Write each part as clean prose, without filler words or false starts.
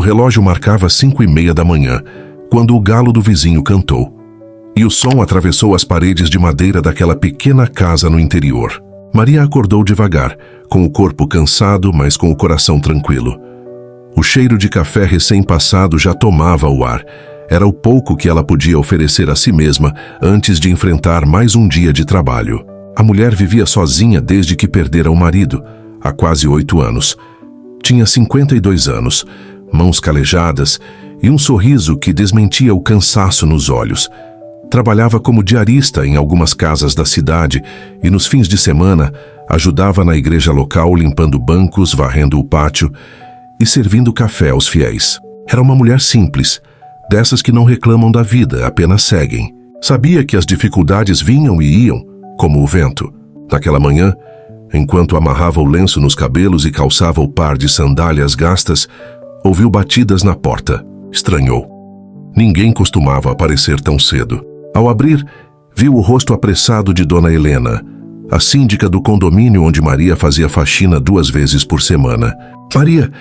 relógio marcava 5:30 da manhã, quando o galo do vizinho cantou. E o som atravessou as paredes de madeira daquela pequena casa no interior. Maria acordou devagar, com o corpo cansado, mas com o coração tranquilo. O cheiro de café recém-passado já tomava o ar. Era o pouco que ela podia oferecer a si mesma antes de enfrentar mais um dia de trabalho. A mulher vivia sozinha desde que perdera o marido, há quase 8 anos. Tinha 52 anos, mãos calejadas e um sorriso que desmentia o cansaço nos olhos. Trabalhava como diarista em algumas casas da cidade e nos fins de semana ajudava na igreja local limpando bancos, varrendo o pátio e servindo café aos fiéis. Era uma mulher simples, dessas que não reclamam da vida, apenas seguem. Sabia que as dificuldades vinham e iam, como o vento. Naquela manhã, enquanto amarrava o lenço nos cabelos e calçava o par de sandálias gastas, ouviu batidas na porta. Estranhou. Ninguém costumava aparecer tão cedo. Ao abrir, viu o rosto apressado de Dona Helena, a síndica do condomínio onde Maria fazia faxina 2 vezes por semana. "Maria,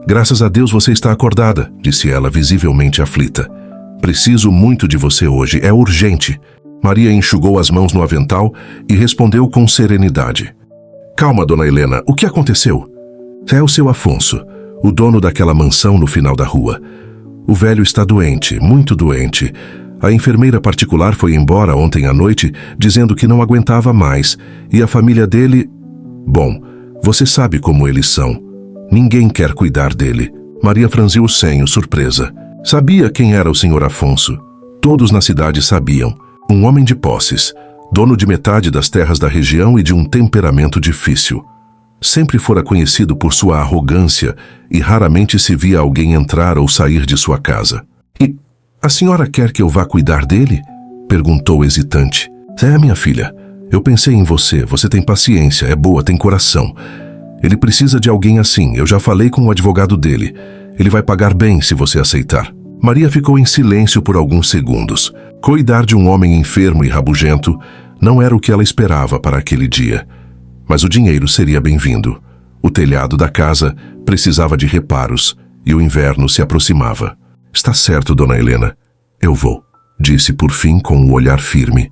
graças a Deus você está acordada", disse ela, visivelmente aflita. "Preciso muito de você hoje, é urgente." Maria enxugou as mãos no avental e respondeu com serenidade. "Calma, Dona Helena, o que aconteceu?" "É o seu Afonso, o dono daquela mansão no final da rua. O velho está doente, muito doente. A enfermeira particular foi embora ontem à noite dizendo que não aguentava mais e a família dele... Bom, você sabe como eles são. Ninguém quer cuidar dele." Maria franziu o senho, surpresa. Sabia quem era o Sr. Afonso. Todos na cidade sabiam. Um homem de posses, dono de metade das terras da região e de um temperamento difícil. Sempre fora conhecido por sua arrogância e raramente se via alguém entrar ou sair de sua casa. "E a senhora quer que eu vá cuidar dele?" perguntou hesitante. "É, minha filha. Eu pensei em você. Você tem paciência, é boa, tem coração. Ele precisa de alguém assim. Eu já falei com o advogado dele. Ele vai pagar bem se você aceitar." Maria ficou em silêncio por alguns segundos. Cuidar de um homem enfermo e rabugento não era o que ela esperava para aquele dia. Mas o dinheiro seria bem-vindo. O telhado da casa precisava de reparos e o inverno se aproximava. "Está certo, Dona Helena. Eu vou", disse por fim com um olhar firme.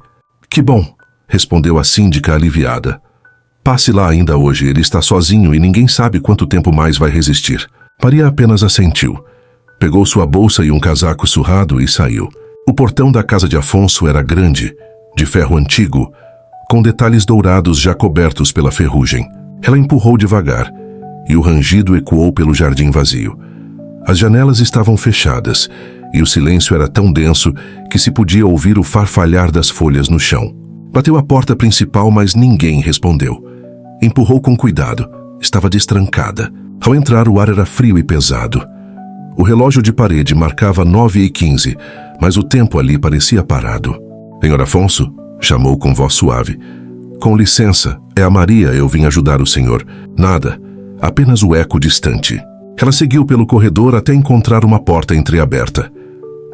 "Que bom", respondeu a síndica aliviada. "Passe lá ainda hoje, ele está sozinho e ninguém sabe quanto tempo mais vai resistir." Maria apenas assentiu. Pegou sua bolsa e um casaco surrado e saiu. O portão da casa de Afonso era grande, de ferro antigo, com detalhes dourados já cobertos pela ferrugem. Ela empurrou devagar, e o rangido ecoou pelo jardim vazio. As janelas estavam fechadas, e o silêncio era tão denso que se podia ouvir o farfalhar das folhas no chão. Bateu à porta principal, mas ninguém respondeu. Empurrou com cuidado. Estava destrancada. Ao entrar, o ar era frio e pesado. O relógio de parede marcava 9:15, mas o tempo ali parecia parado. "Senhor Afonso?", chamou com voz suave. "Com licença, é a Maria, eu vim ajudar o senhor." Nada, apenas o eco distante. Ela seguiu pelo corredor até encontrar uma porta entreaberta.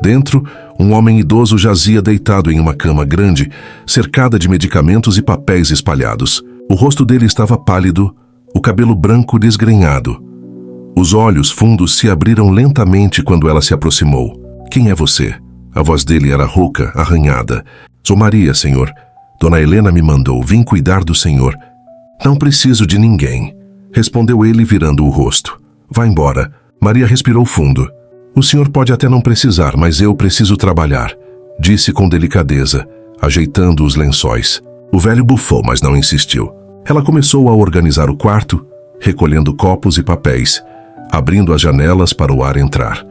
Dentro, um homem idoso jazia deitado em uma cama grande, cercada de medicamentos e papéis espalhados. O rosto dele estava pálido, o cabelo branco desgrenhado. Os olhos fundos se abriram lentamente quando ela se aproximou. "Quem é você?" A voz dele era rouca, arranhada. "Sou Maria, senhor. Dona Helena me mandou. Vim cuidar do senhor." "Não preciso de ninguém", respondeu ele virando o rosto. "Vá embora." Maria respirou fundo. "O senhor pode até não precisar, mas eu preciso trabalhar", disse com delicadeza, ajeitando os lençóis. O velho bufou, mas não insistiu. Ela começou a organizar o quarto, recolhendo copos e papéis, abrindo as janelas para o ar entrar.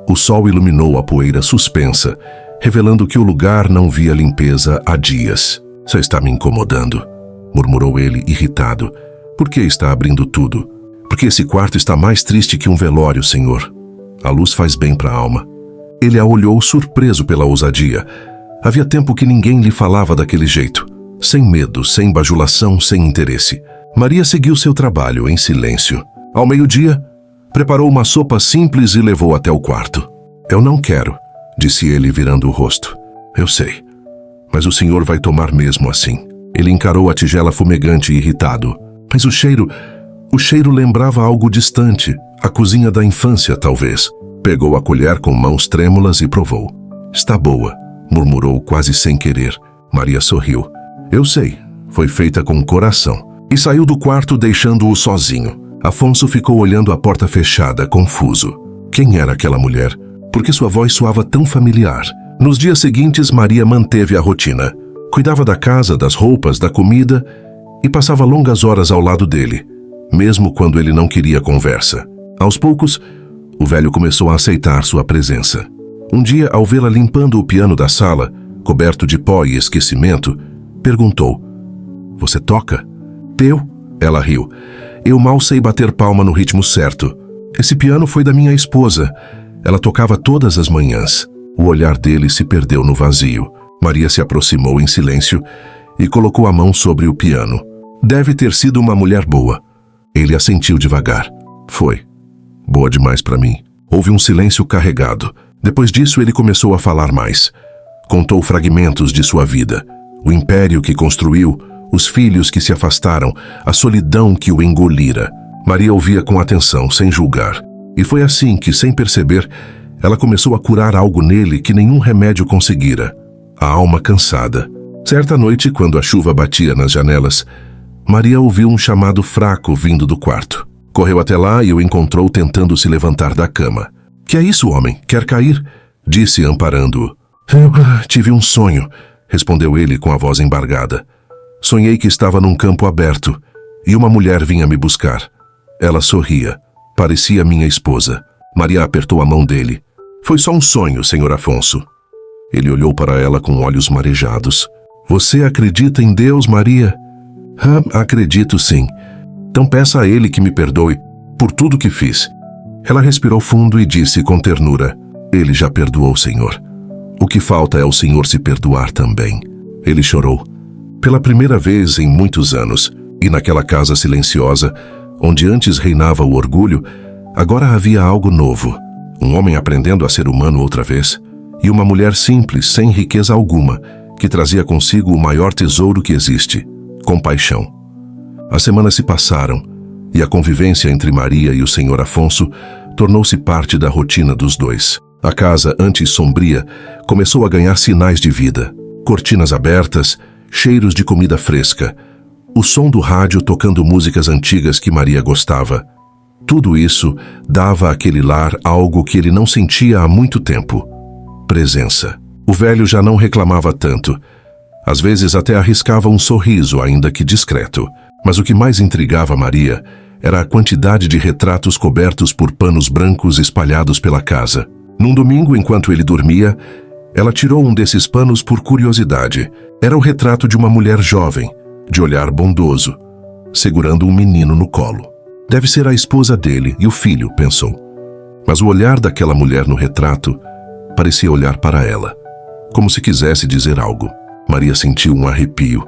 O sol iluminou a poeira suspensa, revelando que o lugar não via limpeza há dias. "Só está me incomodando", murmurou ele, irritado. "Por que está abrindo tudo?" "Porque esse quarto está mais triste que um velório, senhor. A luz faz bem para a alma." Ele a olhou surpreso pela ousadia. Havia tempo que ninguém lhe falava daquele jeito. Sem medo, sem bajulação, sem interesse. Maria seguiu seu trabalho em silêncio. Ao meio-dia, preparou uma sopa simples e levou até o quarto. "Eu não quero", disse ele virando o rosto. "Eu sei, mas o senhor vai tomar mesmo assim." Ele encarou a tigela fumegante irritado. Mas o cheiro lembrava algo distante, a cozinha da infância talvez. Pegou a colher com mãos trêmulas e provou. Está boa, murmurou quase sem querer. Maria sorriu. Eu sei, foi feita com coração. E saiu do quarto deixando-o sozinho. Afonso ficou olhando a porta fechada, confuso. Quem era aquela mulher? Por que sua voz soava tão familiar? Nos dias seguintes, Maria manteve a rotina. Cuidava da casa, das roupas, da comida e passava longas horas ao lado dele, mesmo quando ele não queria conversa. Aos poucos, o velho começou a aceitar sua presença. Um dia, ao vê-la limpando o piano da sala, coberto de pó e esquecimento, perguntou: Você toca? Eu? Ela riu. Eu mal sei bater palma no ritmo certo. Esse piano foi da minha esposa. Ela tocava todas as manhãs. O olhar dele se perdeu no vazio. Maria se aproximou em silêncio e colocou a mão sobre o piano. Deve ter sido uma mulher boa. Ele assentiu devagar. Foi. Boa demais para mim. Houve um silêncio carregado. Depois disso, ele começou a falar mais. Contou fragmentos de sua vida. O império que construiu, os filhos que se afastaram, a solidão que o engolira. Maria ouvia com atenção, sem julgar. E foi assim que, sem perceber, ela começou a curar algo nele que nenhum remédio conseguira. A alma cansada. Certa noite, quando a chuva batia nas janelas, Maria ouviu um chamado fraco vindo do quarto. Correu até lá e o encontrou tentando se levantar da cama. Que é isso, homem? Quer cair? Disse, amparando-o. Tive um sonho, respondeu ele com a voz embargada. Sonhei que estava num campo aberto e uma mulher vinha me buscar. Ela sorria. Parecia minha esposa. Maria apertou a mão dele. Foi só um sonho, senhor Afonso. Ele olhou para ela com olhos marejados. Você acredita em Deus, Maria? Acredito sim. Então peça a ele que me perdoe por tudo que fiz. Ela respirou fundo e disse com ternura: Ele já perdoou, senhor. O que falta é o senhor se perdoar também. Ele chorou. Pela primeira vez em muitos anos, e naquela casa silenciosa, onde antes reinava o orgulho, agora havia algo novo. Um homem aprendendo a ser humano outra vez, e uma mulher simples, sem riqueza alguma, que trazia consigo o maior tesouro que existe: compaixão. As semanas se passaram, e a convivência entre Maria e o senhor Afonso tornou-se parte da rotina dos dois. A casa, antes sombria, começou a ganhar sinais de vida. Cortinas abertas, cheiros de comida fresca, o som do rádio tocando músicas antigas que Maria gostava. Tudo isso dava àquele lar algo que ele não sentia há muito tempo: presença. O velho já não reclamava tanto. Às vezes até arriscava um sorriso, ainda que discreto. Mas o que mais intrigava Maria era a quantidade de retratos cobertos por panos brancos espalhados pela casa. Num domingo, enquanto ele dormia, ela tirou um desses panos por curiosidade. Era o retrato de uma mulher jovem, de olhar bondoso, segurando um menino no colo. Deve ser a esposa dele e o filho, pensou. Mas o olhar daquela mulher no retrato parecia olhar para ela, como se quisesse dizer algo. Maria sentiu um arrepio,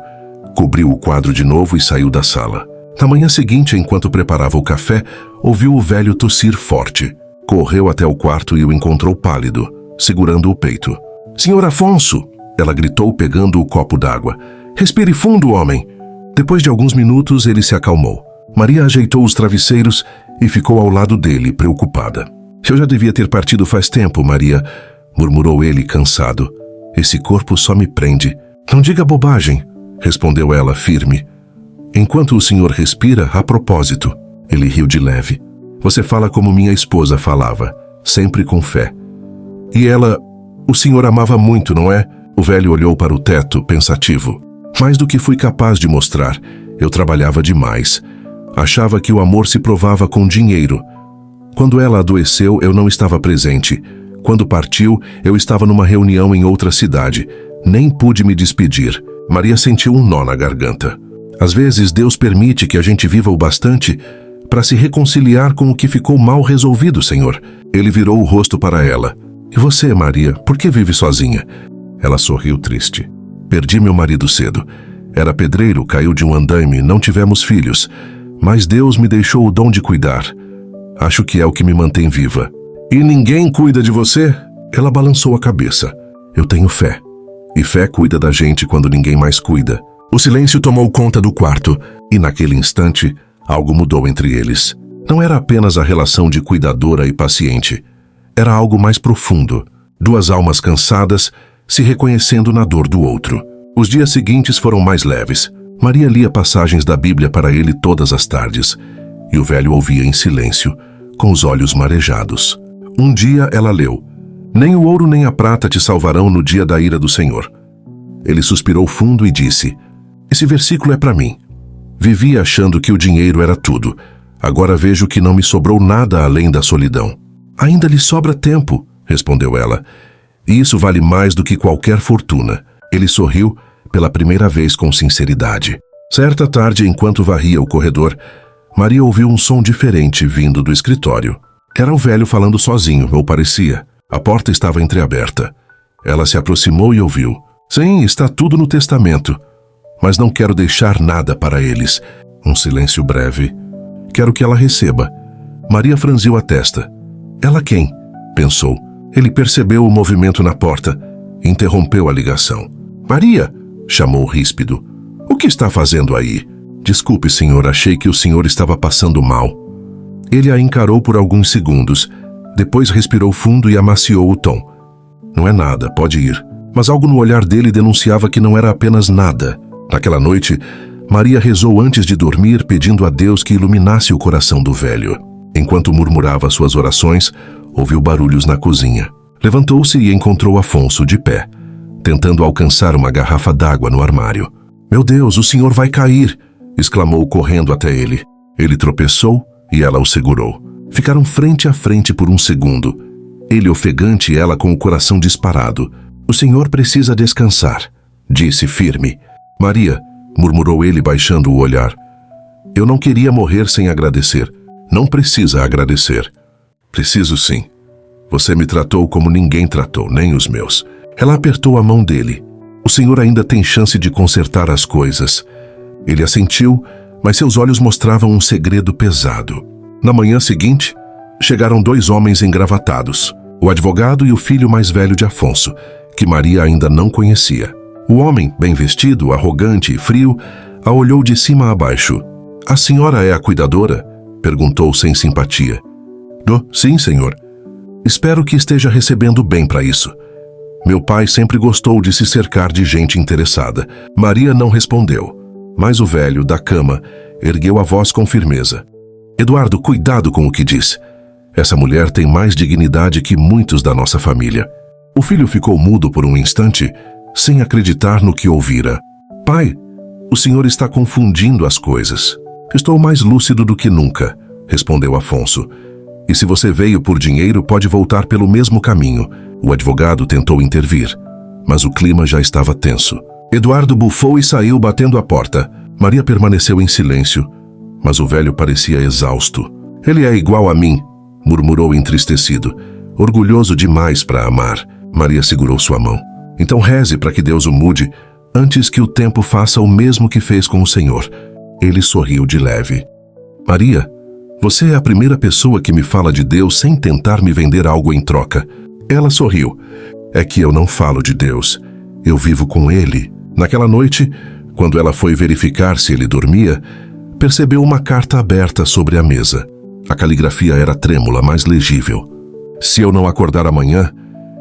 cobriu o quadro de novo e saiu da sala. Na manhã seguinte, enquanto preparava o café, ouviu o velho tossir forte. Correu até o quarto e o encontrou pálido, segurando o peito. Senhor Afonso! Ela gritou, pegando o copo d'água. Respire fundo, homem! Depois de alguns minutos, ele se acalmou. Maria ajeitou os travesseiros e ficou ao lado dele, preocupada. Eu já devia ter partido faz tempo, Maria, murmurou ele, cansado. Esse corpo só me prende. Não diga bobagem, respondeu ela, firme. Enquanto o senhor respira, a propósito. Ele riu de leve. Você fala como minha esposa falava, sempre com fé. E ela... O senhor amava muito, não é? O velho olhou para o teto, pensativo. Mais do que fui capaz de mostrar. Eu trabalhava demais. Achava que o amor se provava com dinheiro. Quando ela adoeceu, eu não estava presente. Quando partiu, eu estava numa reunião em outra cidade. Nem pude me despedir. Maria sentiu um nó na garganta. Às vezes, Deus permite que a gente viva o bastante para se reconciliar com o que ficou mal resolvido, Senhor. Ele virou o rosto para ela. E você, Maria, por que vive sozinha? Ela sorriu triste. Perdi meu marido cedo. Era pedreiro, caiu de um andaime, não tivemos filhos. Mas Deus me deixou o dom de cuidar. Acho que é o que me mantém viva. E ninguém cuida de você? Ela balançou a cabeça. Eu tenho fé. E fé cuida da gente quando ninguém mais cuida. O silêncio tomou conta do quarto, e naquele instante, algo mudou entre eles. Não era apenas a relação de cuidadora e paciente. era algo mais profundo. Duas almas cansadas, se reconhecendo na dor do outro. Os dias seguintes foram mais leves. Maria lia passagens da Bíblia para ele todas as tardes, e o velho ouvia em silêncio, com os olhos marejados. Um dia ela leu: "Nem o ouro nem a prata te salvarão no dia da ira do Senhor." Ele suspirou fundo e disse: "Esse versículo é para mim. Vivia achando que o dinheiro era tudo. Agora vejo que não me sobrou nada além da solidão." "Ainda lhe sobra tempo", respondeu ela. "E isso vale mais do que qualquer fortuna." Ele sorriu pela primeira vez com sinceridade. Certa tarde, enquanto varria o corredor, Maria ouviu um som diferente vindo do escritório. Era o velho falando sozinho, ou parecia. A porta estava entreaberta. Ela se aproximou e ouviu: "Sim, está tudo no testamento. Mas não quero deixar nada para eles." Um silêncio breve. "Quero que ela receba." Maria franziu a testa. "Ela quem?" pensou. Ele percebeu o movimento na porta. Interrompeu a ligação. "Maria!" chamou ríspido. "O que está fazendo aí?" "Desculpe, senhor, achei que o senhor estava passando mal." Ele a encarou por alguns segundos. Depois respirou fundo e amaciou o tom. "Não é nada, pode ir." Mas algo no olhar dele denunciava que não era apenas nada. Naquela noite, Maria rezou antes de dormir, pedindo a Deus que iluminasse o coração do velho. Enquanto murmurava suas orações, ouviu barulhos na cozinha. Levantou-se e encontrou Afonso de pé, tentando alcançar uma garrafa d'água no armário. "Meu Deus, o senhor vai cair!" exclamou correndo até ele. Ele tropeçou e ela o segurou. Ficaram frente a frente por um segundo. Ele ofegante e ela com o coração disparado. "O senhor precisa descansar", disse firme. "Maria", murmurou ele baixando o olhar. "Eu não queria morrer sem agradecer." "Não precisa agradecer." "Preciso sim. Você me tratou como ninguém tratou, nem os meus." Ela apertou a mão dele. "O senhor ainda tem chance de consertar as coisas." Ele assentiu, mas seus olhos mostravam um segredo pesado. Na manhã seguinte, chegaram dois homens engravatados, o advogado e o filho mais velho de Afonso, que Maria ainda não conhecia. O homem, bem vestido, arrogante e frio, a olhou de cima a baixo. "A senhora é a cuidadora?" perguntou sem simpatia. Sim, senhor." "Espero que esteja recebendo bem para isso. Meu pai sempre gostou de se cercar de gente interessada." Maria não respondeu, mas o velho, da cama, ergueu a voz com firmeza. "Eduardo, cuidado com o que diz. Essa mulher tem mais dignidade que muitos da nossa família." O filho ficou mudo por um instante, sem acreditar no que ouvira. "Pai, o senhor está confundindo as coisas." "Estou mais lúcido do que nunca", respondeu Afonso. "E se você veio por dinheiro, pode voltar pelo mesmo caminho." O advogado tentou intervir, mas o clima já estava tenso. Eduardo bufou e saiu batendo a porta. Maria permaneceu em silêncio, mas o velho parecia exausto. "Ele é igual a mim", murmurou entristecido. "Orgulhoso demais para amar." Maria segurou sua mão. "Então reze para que Deus o mude, antes que o tempo faça o mesmo que fez com o Senhor." Ele sorriu de leve. "Maria, você é a primeira pessoa que me fala de Deus sem tentar me vender algo em troca." Ela sorriu. "É que eu não falo de Deus. Eu vivo com Ele." Naquela noite, quando ela foi verificar se ele dormia, percebeu uma carta aberta sobre a mesa. A caligrafia era trêmula, mas legível. "Se eu não acordar amanhã,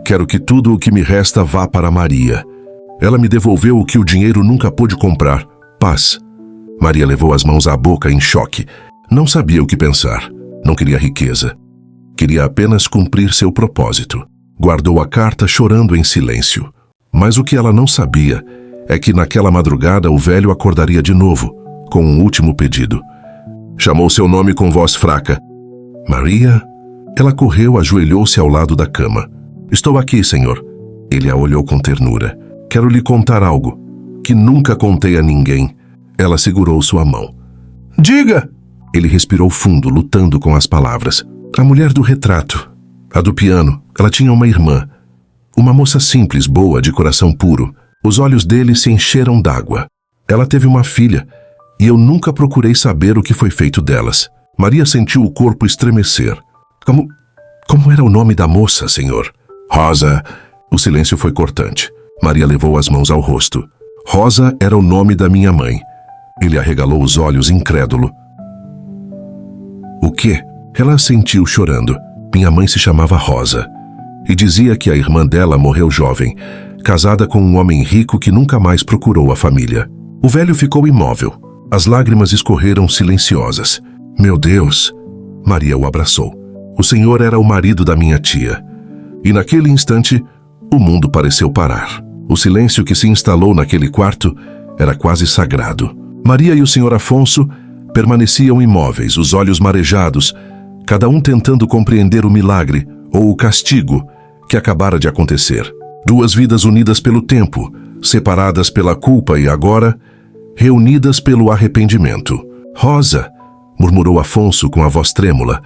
quero que tudo o que me resta vá para Maria. Ela me devolveu o que o dinheiro nunca pôde comprar: paz." Maria levou as mãos à boca em choque. Não sabia o que pensar. Não queria riqueza. Queria apenas cumprir seu propósito. Guardou a carta chorando em silêncio. Mas o que ela não sabia é que naquela madrugada o velho acordaria de novo, com um último pedido. Chamou seu nome com voz fraca. "Maria?" Ela correu, ajoelhou-se ao lado da cama. "Estou aqui, senhor." Ele a olhou com ternura. "Quero lhe contar algo que nunca contei a ninguém." Ela segurou sua mão. "Diga!" Ele respirou fundo, lutando com as palavras. "A mulher do retrato, a do piano, ela tinha uma irmã. Uma moça simples, boa, de coração puro." Os olhos dele se encheram d'água. "Ela teve uma filha, e eu nunca procurei saber o que foi feito delas." Maria sentiu o corpo estremecer. Como era o nome da moça, senhor?" "Rosa." O silêncio foi cortante. Maria levou as mãos ao rosto. "Rosa era o nome da minha mãe." Ele arregalou os olhos incrédulo. "O quê?" Ela assentiu chorando. Minha mãe se chamava Rosa e dizia que a irmã dela morreu jovem, casada com um homem rico que nunca mais procurou a família. O velho ficou imóvel. As lágrimas escorreram silenciosas. Meu Deus! Maria o abraçou. O senhor era o marido da minha tia. E naquele instante, o mundo pareceu parar. O silêncio que se instalou naquele quarto era quase sagrado. Maria e o senhor Afonso permaneciam imóveis, os olhos marejados, cada um tentando compreender o milagre ou o castigo que acabara de acontecer. Duas vidas unidas pelo tempo, separadas pela culpa e agora reunidas pelo arrependimento. Rosa, murmurou Afonso com a voz trêmula,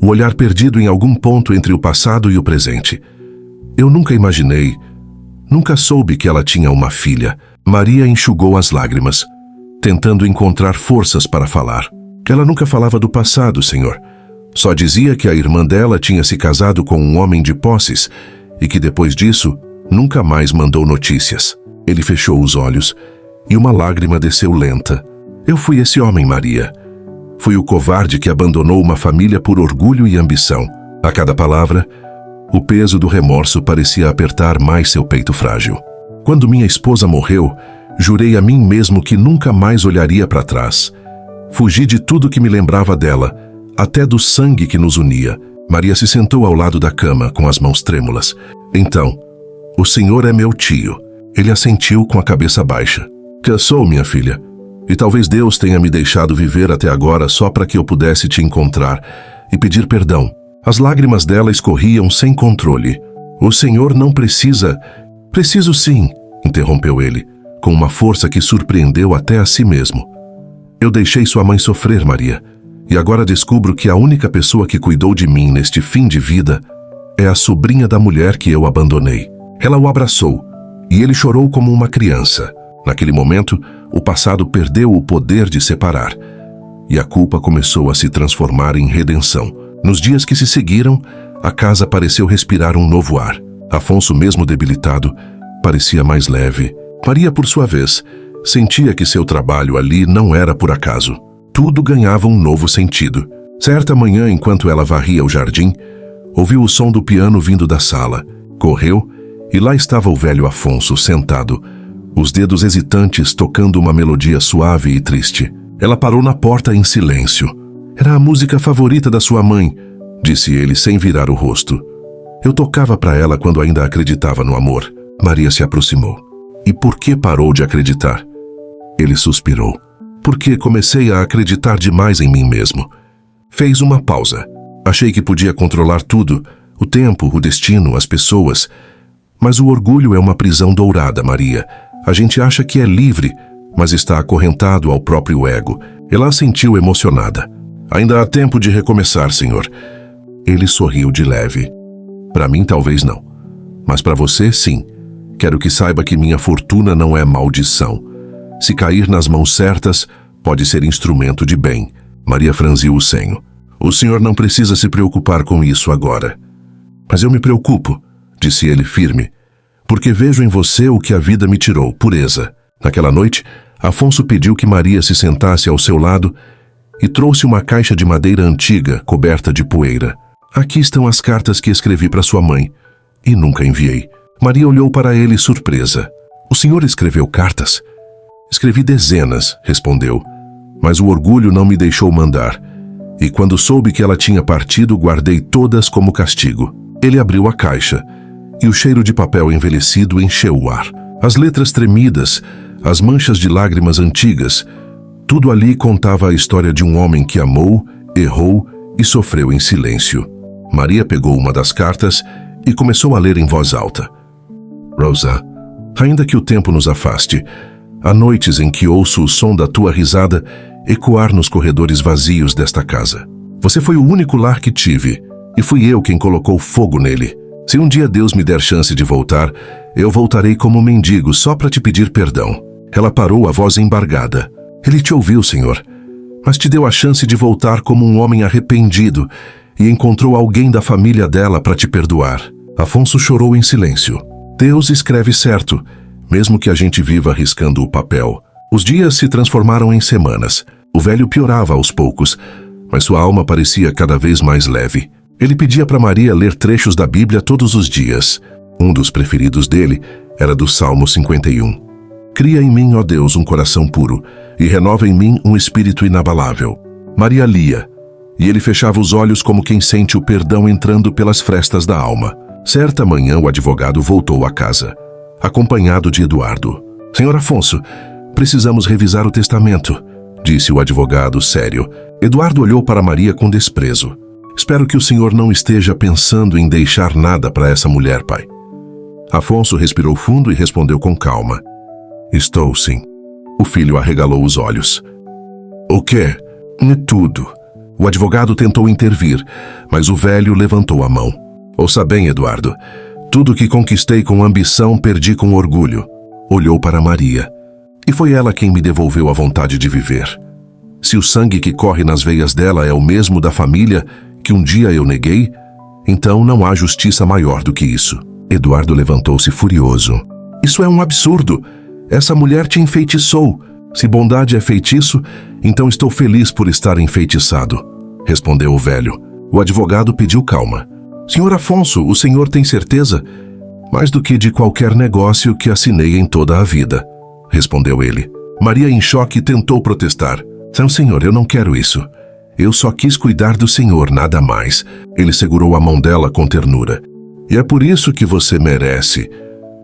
o olhar perdido em algum ponto entre o passado e o presente. Eu nunca imaginei, nunca soube que ela tinha uma filha. Maria enxugou as lágrimas, tentando encontrar forças para falar. Ela nunca falava do passado, senhor. Só dizia que a irmã dela tinha se casado com um homem de posses e que depois disso nunca mais mandou notícias. Ele fechou os olhos e uma lágrima desceu lenta. Eu fui esse homem, Maria. Fui o covarde que abandonou uma família por orgulho e ambição. A cada palavra, o peso do remorso parecia apertar mais seu peito frágil. Quando minha esposa morreu, jurei a mim mesmo que nunca mais olharia para trás. Fugi de tudo que me lembrava dela, até do sangue que nos unia. Maria se sentou ao lado da cama, com as mãos trêmulas. Então, o senhor é meu tio. Ele assentiu com a cabeça baixa. Que sou, minha filha. E talvez Deus tenha me deixado viver até agora só para que eu pudesse te encontrar e pedir perdão. As lágrimas dela escorriam sem controle. O senhor não precisa... Preciso sim, interrompeu ele, com uma força que surpreendeu até a si mesmo. Eu deixei sua mãe sofrer, Maria, e agora descubro que a única pessoa que cuidou de mim neste fim de vida é a sobrinha da mulher que eu abandonei. Ela o abraçou, e ele chorou como uma criança. Naquele momento, o passado perdeu o poder de separar, e a culpa começou a se transformar em redenção. Nos dias que se seguiram, a casa pareceu respirar um novo ar. Afonso, mesmo debilitado, parecia mais leve. Maria, por sua vez, sentia que seu trabalho ali não era por acaso. Tudo ganhava um novo sentido. Certa manhã, enquanto ela varria o jardim, ouviu o som do piano vindo da sala. Correu e lá estava o velho Afonso sentado, os dedos hesitantes tocando uma melodia suave e triste. Ela parou na porta em silêncio. Era a música favorita da sua mãe, disse ele sem virar o rosto. Eu tocava para ela quando ainda acreditava no amor. Maria se aproximou. E por que parou de acreditar? Ele suspirou. Porque comecei a acreditar demais em mim mesmo. Fez uma pausa. Achei que podia controlar tudo, o tempo, o destino, as pessoas. Mas o orgulho é uma prisão dourada, Maria. A gente acha que é livre, mas está acorrentado ao próprio ego. Ela assentiu emocionada. Ainda há tempo de recomeçar, senhor. Ele sorriu de leve. Para mim, talvez não. Mas para você, sim. Quero que saiba que minha fortuna não é maldição. Se cair nas mãos certas, pode ser instrumento de bem. Maria franziu o senho. O senhor não precisa se preocupar com isso agora. Mas eu me preocupo, disse ele firme, porque vejo em você o que a vida me tirou, pureza. Naquela noite, Afonso pediu que Maria se sentasse ao seu lado e trouxe uma caixa de madeira antiga, coberta de poeira. Aqui estão as cartas que escrevi para sua mãe e nunca enviei. Maria olhou para ele surpresa. O senhor escreveu cartas? Escrevi dezenas, respondeu, mas o orgulho não me deixou mandar. E quando soube que ela tinha partido, guardei todas como castigo. Ele abriu a caixa e o cheiro de papel envelhecido encheu o ar. As letras tremidas, as manchas de lágrimas antigas, tudo ali contava a história de um homem que amou, errou e sofreu em silêncio. Maria pegou uma das cartas e começou a ler em voz alta. Rosa, ainda que o tempo nos afaste, há noites em que ouço o som da tua risada ecoar nos corredores vazios desta casa. Você foi o único lar que tive, e fui eu quem colocou fogo nele. Se um dia Deus me der chance de voltar, eu voltarei como mendigo só para te pedir perdão. Ela parou, a voz embargada. Ele te ouviu, senhor, mas te deu a chance de voltar como um homem arrependido e encontrou alguém da família dela para te perdoar. Afonso chorou em silêncio. Deus escreve certo, mesmo que a gente viva riscando o papel. Os dias se transformaram em semanas. O velho piorava aos poucos, mas sua alma parecia cada vez mais leve. Ele pedia para Maria ler trechos da Bíblia todos os dias. Um dos preferidos dele era do Salmo 51. Cria em mim, ó Deus, um coração puro, e renova em mim um espírito inabalável. Maria lia, e ele fechava os olhos como quem sente o perdão entrando pelas frestas da alma. Certa manhã, o advogado voltou à casa, acompanhado de Eduardo. Senhor Afonso, precisamos revisar o testamento, disse o advogado sério. Eduardo olhou para Maria com desprezo. Espero que o senhor não esteja pensando em deixar nada para essa mulher, pai. Afonso respirou fundo e respondeu com calma. Estou, sim. O filho arregalou os olhos. O quê? Tudo. O advogado tentou intervir, mas o velho levantou a mão. Ouça bem, Eduardo. Tudo que conquistei com ambição, perdi com orgulho. Olhou para Maria. E foi ela quem me devolveu a vontade de viver. Se o sangue que corre nas veias dela é o mesmo da família que um dia eu neguei, então não há justiça maior do que isso. Eduardo levantou-se furioso. Isso é um absurdo. Essa mulher te enfeitiçou. Se bondade é feitiço, então estou feliz por estar enfeitiçado, respondeu o velho. O advogado pediu calma. Senhor Afonso, o senhor tem certeza? Mais do que de qualquer negócio que assinei em toda a vida, respondeu ele. Maria, em choque, tentou protestar. Não, senhor, eu não quero isso. Eu só quis cuidar do senhor, nada mais. Ele segurou a mão dela com ternura. E é por isso que você merece.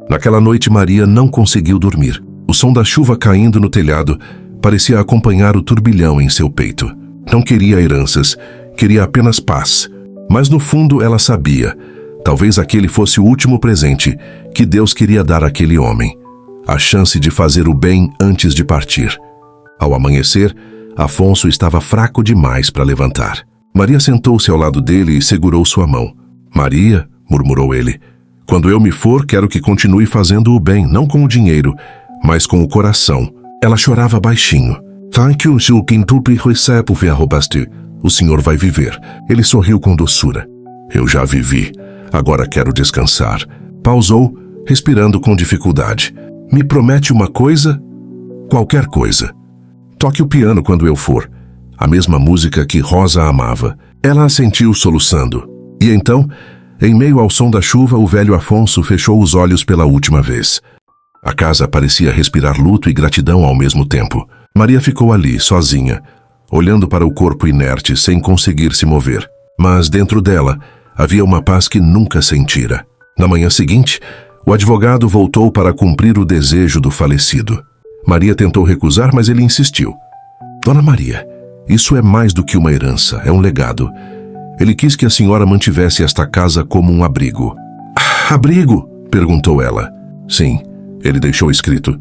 Naquela noite, Maria não conseguiu dormir. O som da chuva caindo no telhado parecia acompanhar o turbilhão em seu peito. Não queria heranças, queria apenas paz. Mas no fundo ela sabia, talvez aquele fosse o último presente que Deus queria dar àquele homem. A chance de fazer o bem antes de partir. Ao amanhecer, Afonso estava fraco demais para levantar. Maria sentou-se ao lado dele e segurou sua mão. Maria, murmurou ele, quando eu me for, quero que continue fazendo o bem, não com o dinheiro, mas com o coração. Ela chorava baixinho. O senhor vai viver. Ele sorriu com doçura. Eu já vivi. Agora quero descansar. Pausou, respirando com dificuldade. Me promete uma coisa? Qualquer coisa. Toque o piano quando eu for. A mesma música que Rosa amava. Ela assentiu soluçando. E então, em meio ao som da chuva, o velho Afonso fechou os olhos pela última vez. A casa parecia respirar luto e gratidão ao mesmo tempo. Maria ficou ali, sozinha, olhando para o corpo inerte, sem conseguir se mover. Mas dentro dela, havia uma paz que nunca sentira. Na manhã seguinte, o advogado voltou para cumprir o desejo do falecido. Maria tentou recusar, mas ele insistiu. Dona Maria, isso é mais do que uma herança, é um legado. Ele quis que a senhora mantivesse esta casa como um abrigo. Abrigo? Perguntou ela. Sim, ele deixou escrito.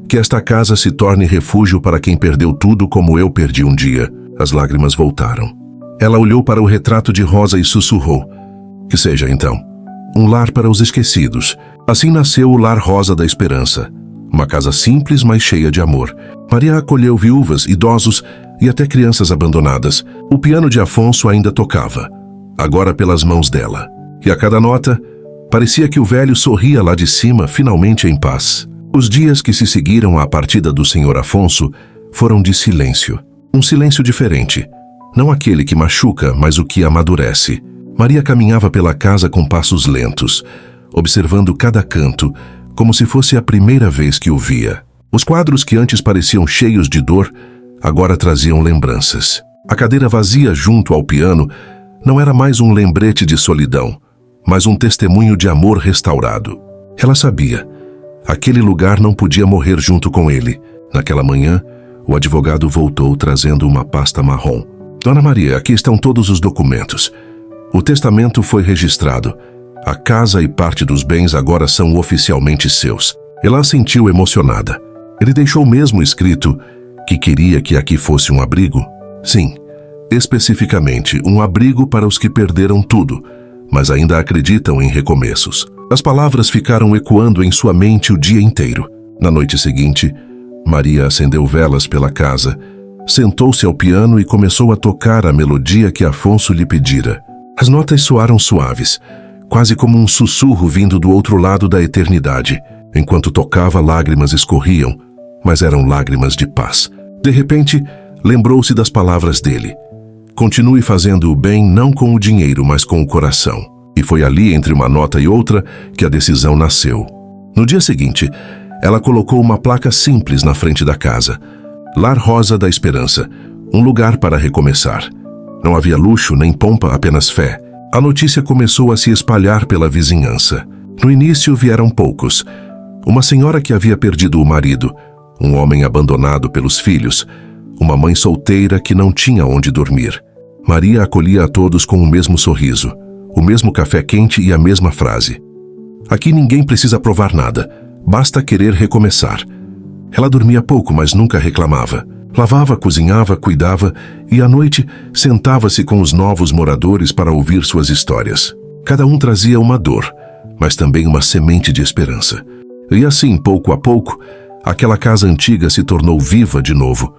Que esta casa se torne refúgio para quem perdeu tudo como eu perdi um dia. As lágrimas voltaram. Ela olhou para o retrato de Rosa e sussurrou. Que seja, então, um lar para os esquecidos. Assim nasceu o Lar Rosa da Esperança. Uma casa simples, mas cheia de amor. Maria acolheu viúvas, idosos e até crianças abandonadas. O piano de Afonso ainda tocava, agora pelas mãos dela. E a cada nota, parecia que o velho sorria lá de cima, finalmente em paz. Os dias que se seguiram à partida do senhor Afonso foram de silêncio. Um silêncio diferente. Não aquele que machuca, mas o que amadurece. Maria caminhava pela casa com passos lentos, observando cada canto, como se fosse a primeira vez que o via. Os quadros que antes pareciam cheios de dor, agora traziam lembranças. A cadeira vazia junto ao piano não era mais um lembrete de solidão, mas um testemunho de amor restaurado. Ela sabia. Aquele lugar não podia morrer junto com ele. Naquela manhã, o advogado voltou trazendo uma pasta marrom. Dona Maria, aqui estão todos os documentos. O testamento foi registrado. A casa e parte dos bens agora são oficialmente seus. Ela assentiu emocionada. Ele deixou mesmo escrito que queria que aqui fosse um abrigo? Sim, especificamente um abrigo para os que perderam tudo, mas ainda acreditam em recomeços. As palavras ficaram ecoando em sua mente o dia inteiro. Na noite seguinte, Maria acendeu velas pela casa, sentou-se ao piano e começou a tocar a melodia que Afonso lhe pedira. As notas soaram suaves, quase como um sussurro vindo do outro lado da eternidade. Enquanto tocava, lágrimas escorriam, mas eram lágrimas de paz. De repente, lembrou-se das palavras dele. Continue fazendo o bem não com o dinheiro, mas com o coração. E foi ali, entre uma nota e outra, que a decisão nasceu. No dia seguinte, ela colocou uma placa simples na frente da casa. Lar Rosa da Esperança, um lugar para recomeçar. Não havia luxo nem pompa, apenas fé. A notícia começou a se espalhar pela vizinhança. No início vieram poucos. Uma senhora que havia perdido o marido, um homem abandonado pelos filhos, uma mãe solteira que não tinha onde dormir. Maria acolhia a todos com o mesmo sorriso, o mesmo café quente e a mesma frase: aqui ninguém precisa provar nada, basta querer recomeçar. Ela dormia pouco, mas nunca reclamava. Lavava, cozinhava, cuidava e à noite sentava-se com os novos moradores para ouvir suas histórias. Cada um trazia uma dor, mas também uma semente de esperança. E assim, pouco a pouco, aquela casa antiga se tornou viva de novo,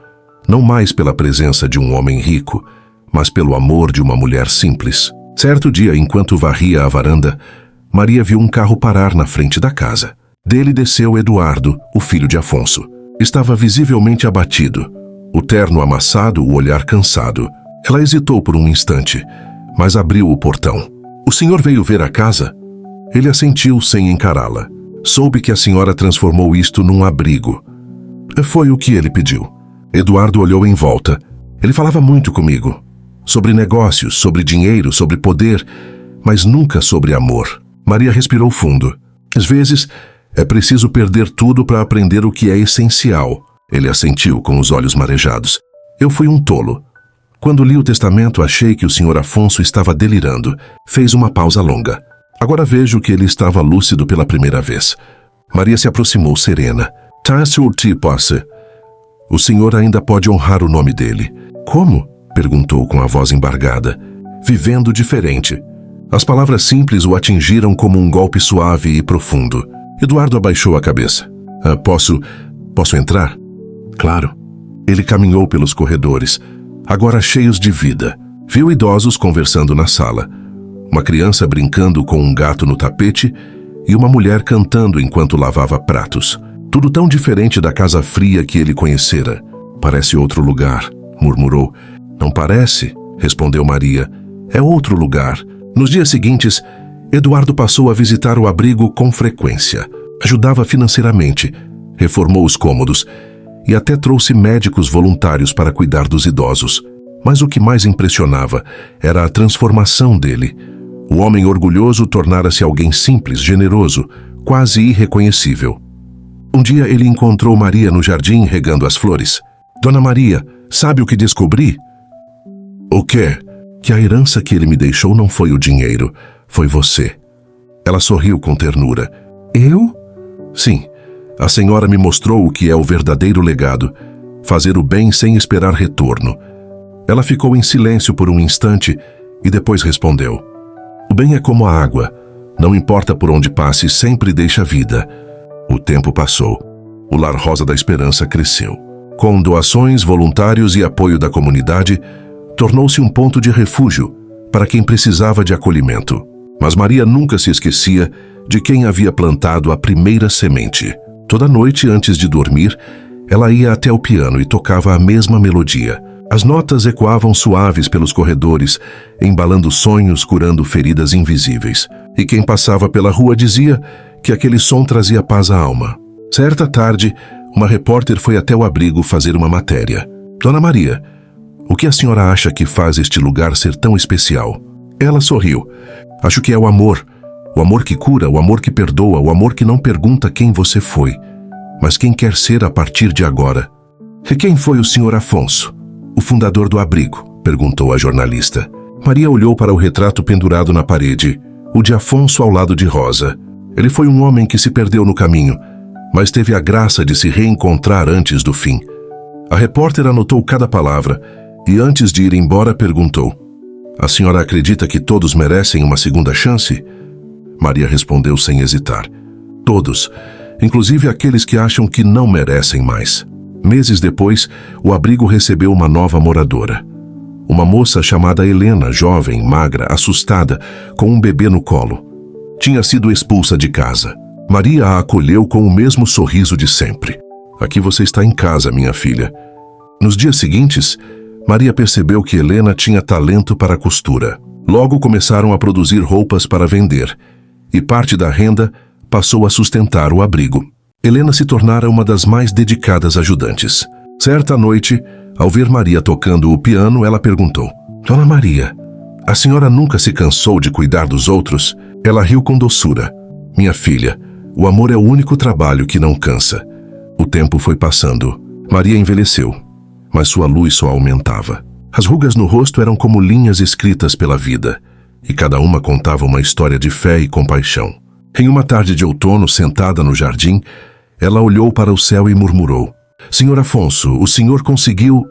não mais pela presença de um homem rico, mas pelo amor de uma mulher simples. Certo dia, enquanto varria a varanda, Maria viu um carro parar na frente da casa. Dele desceu Eduardo, o filho de Afonso. Estava visivelmente abatido, o terno amassado, o olhar cansado. Ela hesitou por um instante, mas abriu o portão. "O senhor veio ver a casa?" Ele assentiu sem encará-la. Soube que a senhora transformou isto num abrigo. Foi o que ele pediu. Eduardo olhou em volta. Ele falava muito comigo. Sobre negócios, sobre dinheiro, sobre poder, mas nunca sobre amor. Maria respirou fundo. Às vezes, é preciso perder tudo para aprender o que é essencial. Ele assentiu com os olhos marejados. Eu fui um tolo. Quando li o testamento, achei que o senhor Afonso estava delirando. Fez uma pausa longa. Agora vejo que ele estava lúcido pela primeira vez. Maria se aproximou serena. O senhor ainda pode honrar o nome dele. Como? Perguntou com a voz embargada. Vivendo diferente. As palavras simples o atingiram como um golpe suave e profundo. Eduardo abaixou a cabeça. Posso entrar? Claro. Ele caminhou pelos corredores, agora cheios de vida. Viu idosos conversando na sala. Uma criança brincando com um gato no tapete e uma mulher cantando enquanto lavava pratos. Tudo tão diferente da casa fria que ele conhecera. Parece outro lugar, murmurou. Não parece, respondeu Maria. É outro lugar. Nos dias seguintes, Eduardo passou a visitar o abrigo com frequência. Ajudava financeiramente, reformou os cômodos e até trouxe médicos voluntários para cuidar dos idosos. Mas o que mais impressionava era a transformação dele. O homem orgulhoso tornara-se alguém simples, generoso, quase irreconhecível. Um dia ele encontrou Maria no jardim regando as flores. Dona Maria, sabe o que descobri? O quê? Que a herança que ele me deixou não foi o dinheiro, foi você. Ela sorriu com ternura. Eu? Sim, a senhora me mostrou o que é o verdadeiro legado, fazer o bem sem esperar retorno. Ela ficou em silêncio por um instante e depois respondeu. O bem é como a água, não importa por onde passe, sempre deixa vida. O tempo passou. O Lar Rosa da Esperança cresceu. Com doações, voluntários e apoio da comunidade, tornou-se um ponto de refúgio para quem precisava de acolhimento. Mas Maria nunca se esquecia de quem havia plantado a primeira semente. Toda noite, antes de dormir, ela ia até o piano e tocava a mesma melodia. As notas ecoavam suaves pelos corredores, embalando sonhos, curando feridas invisíveis. E quem passava pela rua dizia que aquele som trazia paz à alma. Certa tarde, uma repórter foi até o abrigo fazer uma matéria. Dona Maria, o que a senhora acha que faz este lugar ser tão especial? Ela sorriu. Acho que é o amor que cura, o amor que perdoa, o amor que não pergunta quem você foi, mas quem quer ser a partir de agora. E quem foi o senhor Afonso, o fundador do abrigo? Perguntou a jornalista. Maria olhou para o retrato pendurado na parede, o de Afonso ao lado de Rosa. Ele foi um homem que se perdeu no caminho, mas teve a graça de se reencontrar antes do fim. A repórter anotou cada palavra e antes de ir embora perguntou. A senhora acredita que todos merecem uma segunda chance? Maria respondeu sem hesitar. Todos, inclusive aqueles que acham que não merecem mais. Meses depois, o abrigo recebeu uma nova moradora. Uma moça chamada Helena, jovem, magra, assustada, com um bebê no colo. Tinha sido expulsa de casa. Maria a acolheu com o mesmo sorriso de sempre. Aqui você está em casa, minha filha. Nos dias seguintes, Maria percebeu que Helena tinha talento para a costura. Logo começaram a produzir roupas para vender, e parte da renda passou a sustentar o abrigo. Helena se tornara uma das mais dedicadas ajudantes. Certa noite, ao ver Maria tocando o piano, ela perguntou: "Dona Maria, a senhora nunca se cansou de cuidar dos outros?" Ela riu com doçura. "Minha filha, o amor é o único trabalho que não cansa." O tempo foi passando. Maria envelheceu, mas sua luz só aumentava. As rugas no rosto eram como linhas escritas pela vida, e cada uma contava uma história de fé e compaixão. Em uma tarde de outono, sentada no jardim, ela olhou para o céu e murmurou: "Senhor Afonso, o senhor conseguiu.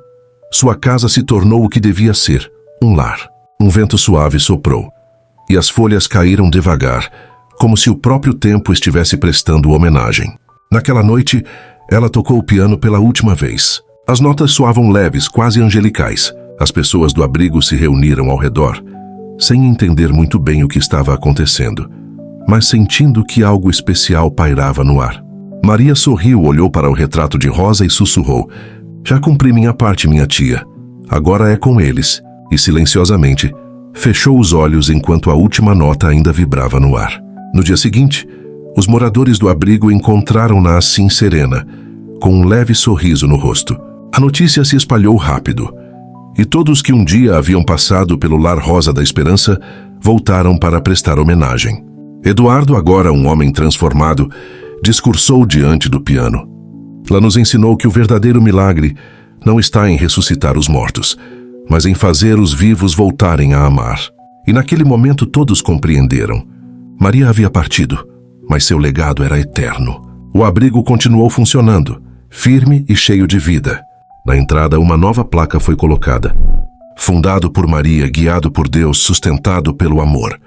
Sua casa se tornou o que devia ser, um lar." Um vento suave soprou, e as folhas caíram devagar, como se o próprio tempo estivesse prestando homenagem. Naquela noite, ela tocou o piano pela última vez. As notas soavam leves, quase angelicais. As pessoas do abrigo se reuniram ao redor, sem entender muito bem o que estava acontecendo, mas sentindo que algo especial pairava no ar. Maria sorriu, olhou para o retrato de Rosa e sussurrou: "Já cumpri minha parte, minha tia. Agora é com eles." E silenciosamente fechou os olhos enquanto a última nota ainda vibrava no ar. No dia seguinte, os moradores do abrigo encontraram-na assim serena, com um leve sorriso no rosto. A notícia se espalhou rápido, e todos que um dia haviam passado pelo Lar Rosa da Esperança voltaram para prestar homenagem. Eduardo, agora um homem transformado, discursou diante do piano. Ela nos ensinou que o verdadeiro milagre não está em ressuscitar os mortos, mas em fazer os vivos voltarem a amar. E naquele momento todos compreenderam. Maria havia partido, mas seu legado era eterno. O abrigo continuou funcionando, firme e cheio de vida. Na entrada, uma nova placa foi colocada: "Fundado por Maria, guiado por Deus, sustentado pelo amor."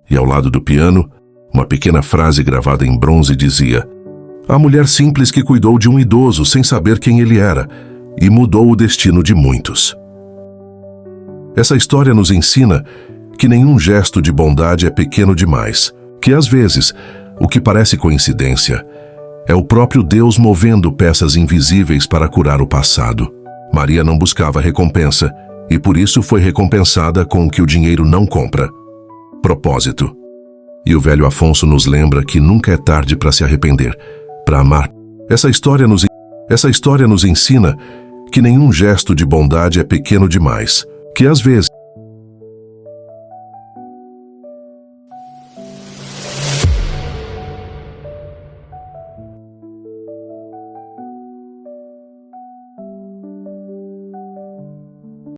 E ao lado do piano, uma pequena frase gravada em bronze dizia: "A mulher simples que cuidou de um idoso sem saber quem ele era e mudou o destino de muitos." Essa história nos ensina que nenhum gesto de bondade é pequeno demais, que às vezes o que parece coincidência é o próprio Deus movendo peças invisíveis para curar o passado. Maria não buscava recompensa e por isso foi recompensada com o que o dinheiro não compra: propósito. E o velho Afonso nos lembra que nunca é tarde para se arrepender, para amar. Essa história nos ensina que nenhum gesto de bondade é pequeno demais, que às vezes